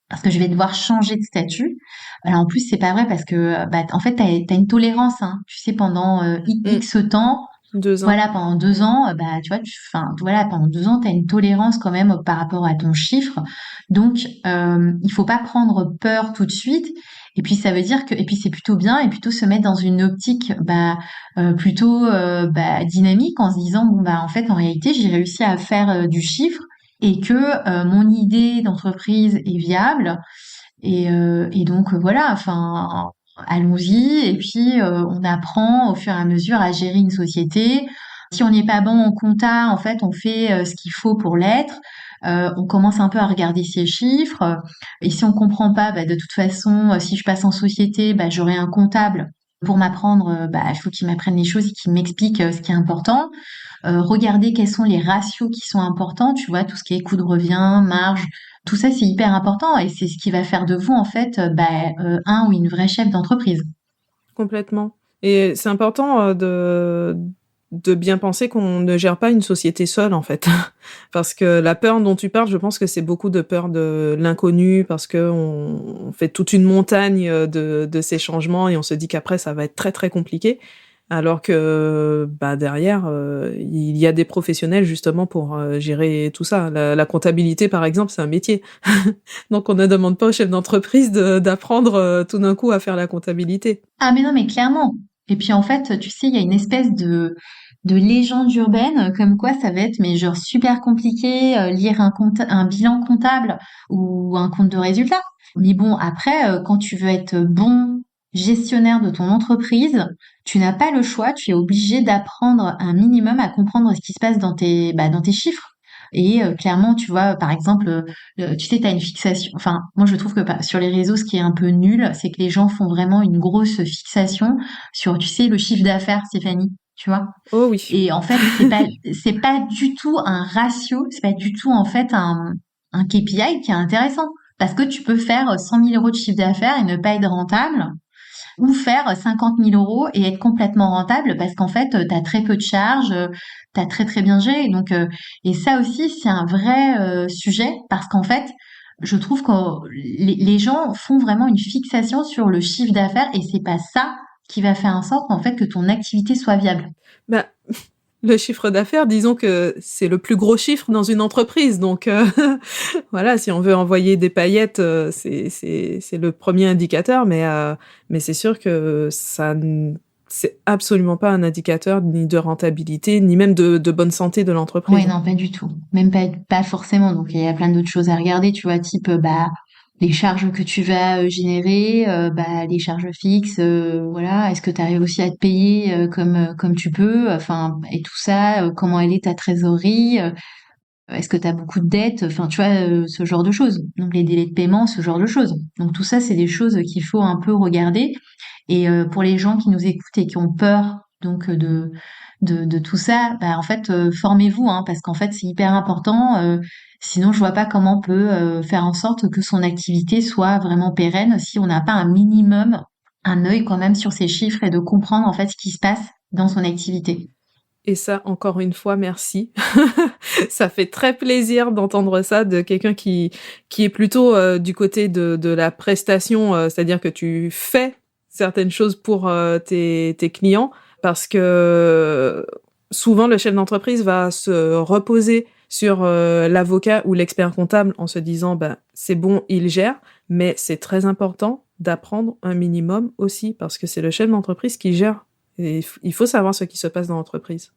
Speaker 2: parce que je vais devoir changer de statut. Alors en plus c'est pas vrai parce que bah en fait t'as une tolérance hein, tu sais pendant
Speaker 1: Mm.
Speaker 2: X temps.
Speaker 1: 2 ans.
Speaker 2: Voilà, pendant 2 ans, bah, tu vois, enfin, voilà, pendant 2 ans, tu as une tolérance quand même par rapport à ton chiffre. Donc, il faut pas prendre peur tout de suite. Et puis, ça veut dire que, et puis, c'est plutôt bien, et plutôt se mettre dans une optique, bah, plutôt, bah, dynamique en se disant, bon, bah, en fait, en réalité, j'ai réussi à faire du chiffre et que mon idée d'entreprise est viable. Et donc voilà, enfin, allons-y. Et puis on apprend au fur et à mesure à gérer une société. Si on n'est pas bon en compta, en fait, on fait ce qu'il faut pour l'être. On commence un peu à regarder ses chiffres. Et si on comprend pas, bah, de toute façon, si je passe en société, bah, j'aurai un comptable pour m'apprendre. Bah, il faut qu'il m'apprenne les choses et qu'il m'explique ce qui est important. Regarder quels sont les ratios qui sont importants, tu vois, tout ce qui est coût de revient, marge, tout ça c'est hyper important et c'est ce qui va faire de vous en fait un ou une vraie chef d'entreprise.
Speaker 1: Complètement. Et c'est important de bien penser qu'on ne gère pas une société seule, en fait. Parce que la peur dont tu parles, je pense que c'est beaucoup de peur de l'inconnu, parce que on fait toute une montagne de ces changements et on se dit qu'après, ça va être très, très compliqué. Alors que bah, derrière, il y a des professionnels justement pour gérer tout ça. La comptabilité, par exemple, c'est un métier. Donc on ne demande pas au chef d'entreprise d'apprendre tout d'un coup à faire la comptabilité.
Speaker 2: Ah mais non mais clairement. Et puis en fait, tu sais, il y a une espèce de légende urbaine comme quoi ça va être mais genre super compliqué lire un bilan comptable ou un compte de résultat. Mais bon, après quand tu veux être bon gestionnaire de ton entreprise, tu n'as pas le choix, tu es obligé d'apprendre un minimum à comprendre ce qui se passe dans tes chiffres. Et clairement, tu vois, par exemple, tu sais, tu as une fixation. Enfin, moi, je trouve que sur les réseaux, ce qui est un peu nul, c'est que les gens font vraiment une grosse fixation sur, tu sais, le chiffre d'affaires, Stéphanie. tu vois.
Speaker 1: Oh oui.
Speaker 2: Et en fait, c'est pas du tout un ratio, c'est pas du tout en fait un KPI qui est intéressant. Parce que tu peux faire 100 000 euros de chiffre d'affaires et ne pas être rentable, ou faire 50 000 euros et être complètement rentable parce qu'en fait, tu as très peu de charges, tu as très très bien géré. Donc, et ça aussi, c'est un vrai sujet parce qu'en fait, je trouve que les gens font vraiment une fixation sur le chiffre d'affaires et c'est pas ça qui va faire en sorte en fait que ton activité soit viable.
Speaker 1: Bah, le chiffre d'affaires, disons que c'est le plus gros chiffre dans une entreprise. Donc, voilà, si on veut envoyer des paillettes, c'est le premier indicateur. Mais c'est sûr que c'est absolument pas un indicateur ni de rentabilité, ni même de bonne santé de
Speaker 2: Ouais,
Speaker 1: l'entreprise.
Speaker 2: non, pas du tout. Même pas forcément. Donc, il y a plein d'autres choses à regarder, tu vois, type, bah, les charges que tu vas générer, bah, les charges fixes, voilà. Est-ce que tu arrives aussi à te payer comme tu peux? Enfin, et tout ça, comment elle est ta trésorerie? Est-ce que tu as beaucoup de dettes? Enfin, tu vois, ce genre de choses. Donc, les délais de paiement, ce genre de choses. Donc, tout ça, c'est des choses qu'il faut un peu regarder. Et pour les gens qui nous écoutent et qui ont peur donc de tout ça, bah, en fait, formez-vous, hein, parce qu'en fait, c'est hyper important. Sinon, je vois pas comment on peut faire en sorte que son activité soit vraiment pérenne si on n'a pas un minimum, un œil quand même sur ses chiffres et de comprendre en fait ce qui se passe dans son activité.
Speaker 1: Et ça, encore une fois, merci. Ça fait très plaisir d'entendre ça de quelqu'un qui est plutôt du côté de la prestation, c'est-à-dire que tu fais certaines choses pour tes clients, parce que souvent le chef d'entreprise va se reposer sur l'avocat ou l'expert comptable en se disant ben c'est bon, il gère, mais c'est très important d'apprendre un minimum aussi, parce que c'est le chef d'entreprise qui gère. Et il faut savoir ce qui se passe dans l'entreprise.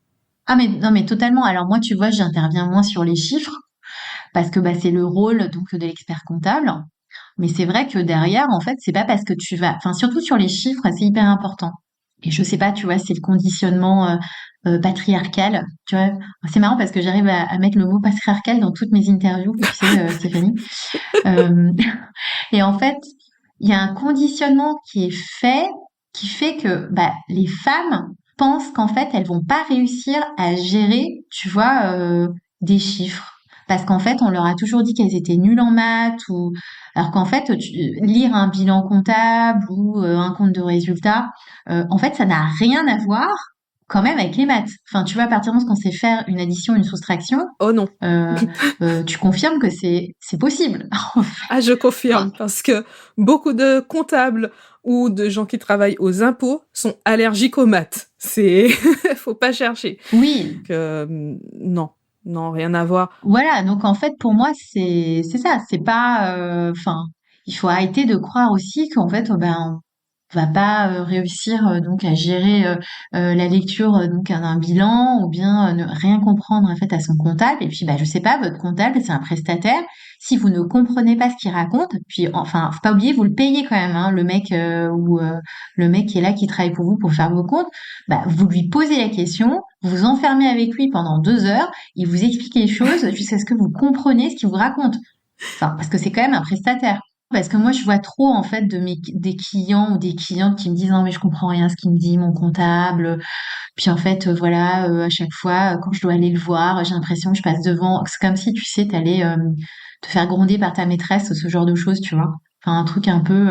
Speaker 2: Ah mais non mais totalement. Alors moi, tu vois, j'interviens moins sur les chiffres parce que bah, c'est le rôle donc de l'expert comptable. Mais c'est vrai que derrière, en fait, c'est pas parce que tu vas, enfin, surtout sur les chiffres, c'est hyper important. Et je sais pas, tu vois, c'est le conditionnement patriarcal. Tu vois, c'est marrant parce que j'arrive à mettre le mot patriarcal dans toutes mes interviews, tu sais, Stéphanie. Euh, et en fait, il y a un conditionnement qui est fait, qui fait que bah, les femmes pensent qu'en fait, elles vont pas réussir à gérer, tu vois, des chiffres. Parce qu'en fait, on leur a toujours dit qu'elles étaient nulles en maths, ou alors qu'en fait, lire un bilan comptable ou un compte de résultat, en fait, ça n'a rien à voir quand même avec les maths. Enfin, tu vois, à partir du moment où on sait faire une addition, une soustraction,
Speaker 1: Oh non.
Speaker 2: euh, tu confirmes que c'est possible.
Speaker 1: Ah, je
Speaker 2: Enfin,
Speaker 1: confirme, parce que beaucoup de comptables ou de gens qui travaillent aux impôts sont allergiques aux maths. C'est, faut pas chercher.
Speaker 2: oui,
Speaker 1: Non, non, rien à voir.
Speaker 2: voilà, donc en fait pour moi c'est ça, c'est pas enfin il faut arrêter de croire aussi qu'en fait ben on va pas réussir donc à gérer la lecture donc d'un bilan ou bien ne rien comprendre en fait à son comptable et puis bah je sais pas votre comptable c'est un prestataire si vous ne comprenez pas ce qu'il raconte puis enfin faut pas oublier vous le payez quand même hein, le mec ou le mec qui est là qui travaille pour vous pour faire vos comptes bah vous lui posez la question vous vous enfermez avec lui pendant 2 heures il vous explique les choses jusqu'à ce que vous compreniez ce qu'il vous raconte. Enfin, parce que c'est quand même un prestataire. Parce que moi, je vois trop, en fait, des clients ou des clientes qui me disent, non, mais je comprends rien à ce qu'il me dit, mon comptable. Puis, en fait, voilà, à chaque fois, quand je dois aller le voir, j'ai l'impression que je passe devant. C'est comme si, tu sais, t'allais te faire gronder par ta maîtresse, ce genre de choses, tu vois. Enfin, un truc un peu,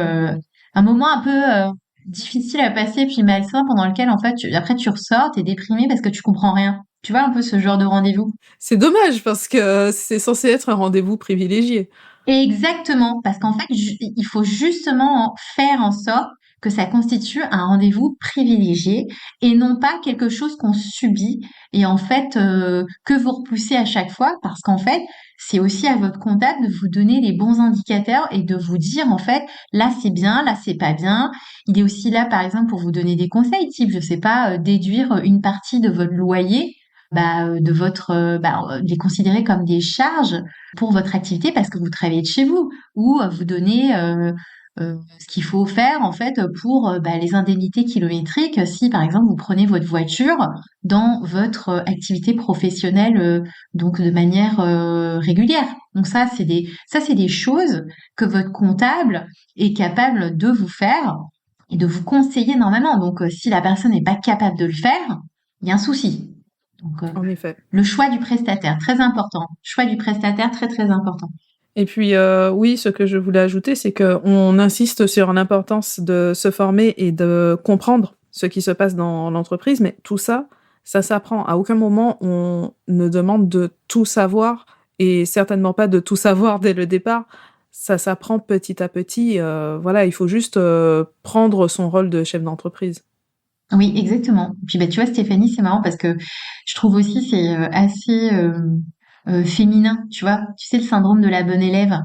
Speaker 2: un moment un peu difficile à passer, puis malsain, pendant lequel, en fait, après, tu ressors, t'es déprimé parce que tu comprends rien. Tu vois, un peu ce genre de rendez-vous.
Speaker 1: C'est dommage, parce que c'est censé être un rendez-vous privilégié.
Speaker 2: Exactement, parce qu'en fait, il faut justement faire en sorte que ça constitue un rendez-vous privilégié et non pas quelque chose qu'on subit et en fait que vous repoussez à chaque fois parce qu'en fait, c'est aussi à votre comptable de vous donner les bons indicateurs et de vous dire en fait, là c'est bien, là c'est pas bien. Il est aussi là par exemple pour vous donner des conseils, type, je sais pas, déduire une partie de votre loyer, bah, de votre, les considérer comme des charges pour votre activité parce que vous travaillez de chez vous ou vous donnez ce qu'il faut faire en fait pour bah, les indemnités kilométriques si par exemple vous prenez votre voiture dans votre activité professionnelle donc de manière régulière. Donc ça c'est des choses que votre comptable est capable de vous faire et de vous conseiller normalement. Donc si la personne n'est pas capable de le faire, il y a un souci. Donc,
Speaker 1: En effet.
Speaker 2: le choix du prestataire, très important. Choix du prestataire, très, très important.
Speaker 1: Et puis, oui, ce que je voulais ajouter, c'est qu'on insiste sur l'importance de se former et de comprendre ce qui se passe dans l'entreprise, mais tout ça, ça s'apprend. À aucun moment, on ne demande de tout savoir et certainement pas de tout savoir dès le départ. Ça s'apprend petit à petit. Voilà, il faut juste prendre son rôle de chef d'entreprise.
Speaker 2: Oui, exactement. Puis bah, tu vois, Stéphanie, c'est marrant parce que je trouve aussi c'est assez féminin, tu vois. Tu sais, le syndrome de la bonne élève,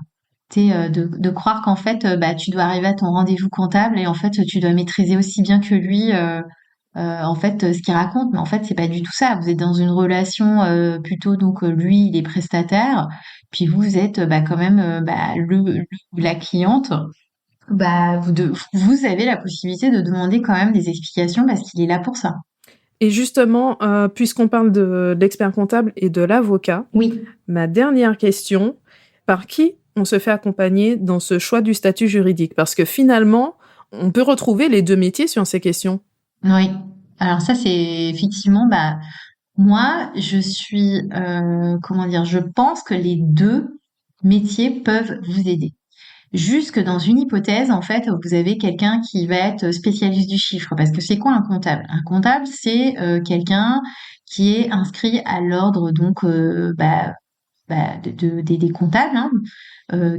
Speaker 2: de croire qu'en fait, bah, tu dois arriver à ton rendez-vous comptable et en fait, tu dois maîtriser aussi bien que lui, en fait, ce qu'il raconte. Mais en fait, c'est pas du tout ça. Vous êtes dans une relation plutôt, donc lui, il est prestataire, puis vous êtes bah, quand même bah, la cliente. Bah, vous avez la possibilité de demander quand même des explications parce qu'il est là pour ça.
Speaker 1: Et justement, puisqu'on parle de l'expert comptable et de l'avocat,
Speaker 2: Oui.
Speaker 1: ma dernière question, par qui on se fait accompagner dans ce choix du statut juridique? Parce que finalement, on peut retrouver les deux métiers sur ces questions.
Speaker 2: Oui. Alors ça, c'est effectivement, bah, moi, je suis, comment dire, je pense que les deux métiers peuvent vous aider. Jusque dans une hypothèse, en fait, vous avez quelqu'un qui va être spécialiste du chiffre. Parce que c'est quoi un comptable? Un comptable, c'est quelqu'un qui est inscrit à l'ordre, donc, bah, des comptables, hein,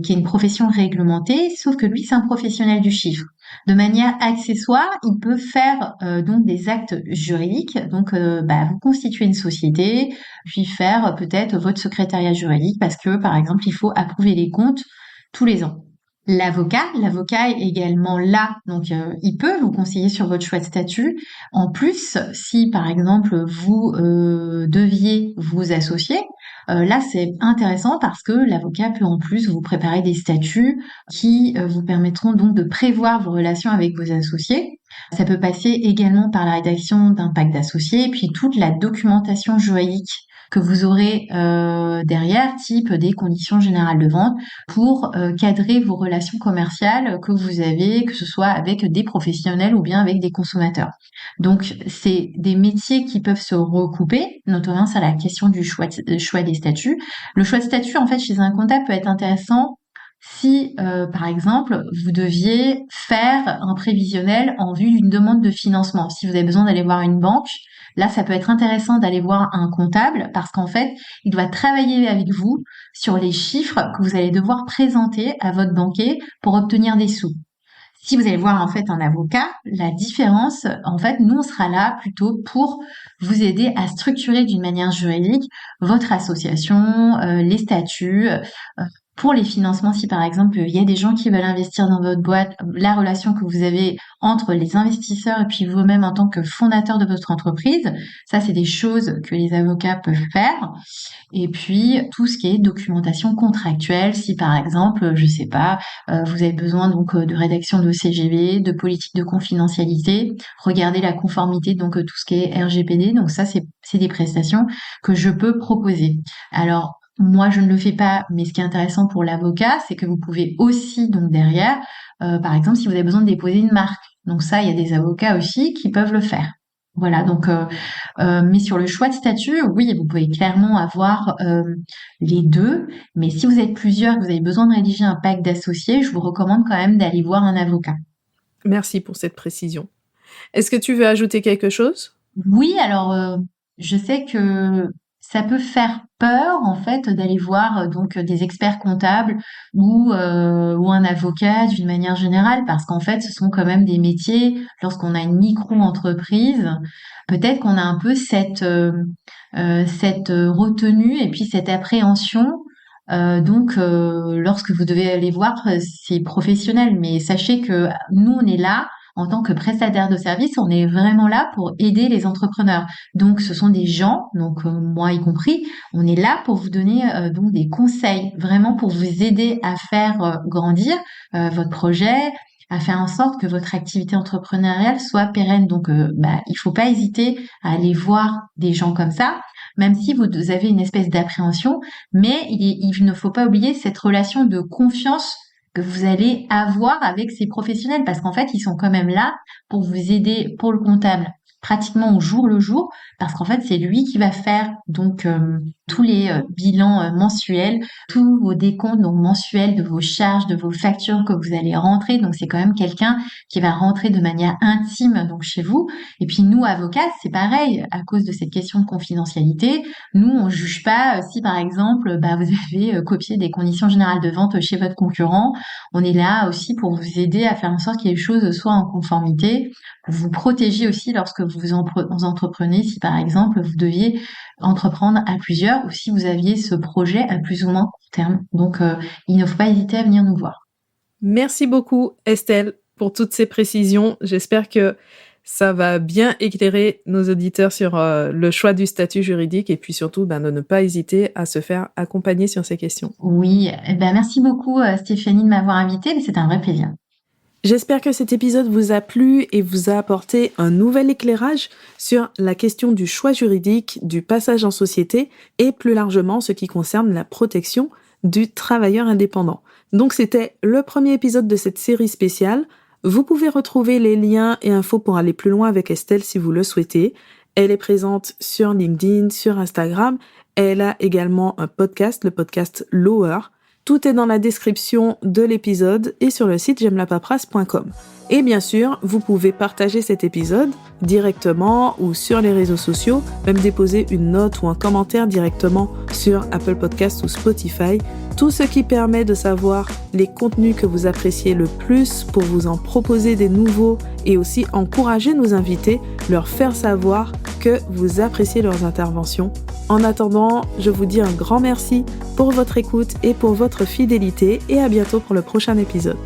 Speaker 2: qui est une profession réglementée, sauf que lui, c'est un professionnel du chiffre. De manière accessoire, il peut faire donc des actes juridiques, donc bah, vous constituez une société, puis faire peut-être votre secrétariat juridique, parce que par exemple, il faut approuver les comptes tous les ans. L'avocat est également là, donc il peut vous conseiller sur votre choix de statut. En plus, si par exemple vous deviez vous associer, là c'est intéressant parce que l'avocat peut en plus vous préparer des statuts qui vous permettront donc de prévoir vos relations avec vos associés. Ça peut passer également par la rédaction d'un pacte d'associés et puis toute la documentation juridique que vous aurez derrière, type des conditions générales de vente, pour cadrer vos relations commerciales que vous avez, que ce soit avec des professionnels ou bien avec des consommateurs. Donc, c'est des métiers qui peuvent se recouper, notamment sur la question du choix des statuts. Le choix de statut, en fait, chez un comptable peut être intéressant si, par exemple, vous deviez faire un prévisionnel en vue d'une demande de financement. Si vous avez besoin d'aller voir une banque, là, ça peut être intéressant d'aller voir un comptable parce qu'en fait, il doit travailler avec vous sur les chiffres que vous allez devoir présenter à votre banquier pour obtenir des sous. Si vous allez voir en fait un avocat, la différence, en fait, nous, on sera là plutôt pour vous aider à structurer d'une manière juridique votre association, les statuts, pour les financements, si par exemple il y a des gens qui veulent investir dans votre boîte, la relation que vous avez entre les investisseurs et puis vous-même en tant que fondateur de votre entreprise, ça c'est des choses que les avocats peuvent faire. Et puis tout ce qui est documentation contractuelle, si par exemple, je sais pas, vous avez besoin donc de rédaction de CGV, de politique de confidentialité, regardez la conformité donc tout ce qui est RGPD. Donc ça c'est des prestations que je peux proposer. Alors moi, je ne le fais pas, mais ce qui est intéressant pour l'avocat, c'est que vous pouvez aussi, donc derrière, par exemple, si vous avez besoin de déposer une marque. Donc ça, il y a des avocats aussi qui peuvent le faire. Voilà, donc, mais sur le choix de statut, oui, vous pouvez clairement avoir les deux, mais si vous êtes plusieurs, que vous avez besoin de rédiger un pacte d'associés, je vous recommande quand même d'aller voir un avocat.
Speaker 1: Merci pour cette précision. Est-ce que tu veux ajouter quelque chose?
Speaker 2: Oui, alors je sais que ça peut faire peur en fait d'aller voir donc des experts comptables ou un avocat d'une manière générale parce qu'en fait ce sont quand même des métiers lorsqu'on a une micro-entreprise, peut-être qu'on a un peu cette retenue et puis cette appréhension. Lorsque vous devez aller voir ces professionnels, mais sachez que nous on est là en tant que prestataire de service, on est vraiment là pour aider les entrepreneurs. Donc, ce sont des gens, donc moi y compris, on est là pour vous donner donc des conseils, vraiment pour vous aider à faire grandir votre projet, à faire en sorte que votre activité entrepreneuriale soit pérenne. Donc, il faut pas hésiter à aller voir des gens comme ça, même si vous avez une espèce d'appréhension, mais il ne faut pas oublier cette relation de confiance que vous allez avoir avec ces professionnels parce qu'en fait, ils sont quand même là pour vous aider pour le comptable. pratiquement au jour le jour, parce qu'en fait, c'est lui qui va faire donc tous les bilans mensuels, tous vos décomptes donc mensuels de vos charges, de vos factures que vous allez rentrer. Donc c'est quand même quelqu'un qui va rentrer de manière intime donc chez vous. Et puis nous, avocats, c'est pareil, à cause de cette question de confidentialité. Nous, on juge pas si par exemple, vous avez copié des conditions générales de vente chez votre concurrent. On est là aussi pour vous aider à faire en sorte que les choses soient en conformité, pour vous protéger aussi lorsque vous entreprenez, si par exemple vous deviez entreprendre à plusieurs ou si vous aviez ce projet à plus ou moins court terme. Donc, il ne faut pas hésiter à venir nous voir.
Speaker 1: Merci beaucoup Estelle pour toutes ces précisions. J'espère que ça va bien éclairer nos auditeurs sur le choix du statut juridique et puis surtout de ne pas hésiter à se faire accompagner sur ces questions.
Speaker 2: Oui, merci beaucoup Stéphanie de m'avoir invitée, c'était un vrai plaisir.
Speaker 1: J'espère que cet épisode vous a plu et vous a apporté un nouvel éclairage sur la question du choix juridique, du passage en société et plus largement ce qui concerne la protection du travailleur indépendant. Donc c'était le premier épisode de cette série spéciale. Vous pouvez retrouver les liens et infos pour aller plus loin avec Estelle si vous le souhaitez. Elle est présente sur LinkedIn, sur Instagram. Elle a également un podcast, le podcast Lower. Tout est dans la description de l'épisode et sur le site j'aimelapaperasse.com. Et bien sûr, vous pouvez partager cet épisode directement ou sur les réseaux sociaux, même déposer une note ou un commentaire directement sur Apple Podcasts ou Spotify. Tout ce qui permet de savoir les contenus que vous appréciez le plus pour vous en proposer des nouveaux et aussi encourager nos invités, leur faire savoir que vous appréciez leurs interventions. En attendant, je vous dis un grand merci pour votre écoute et pour votre fidélité et à bientôt pour le prochain épisode.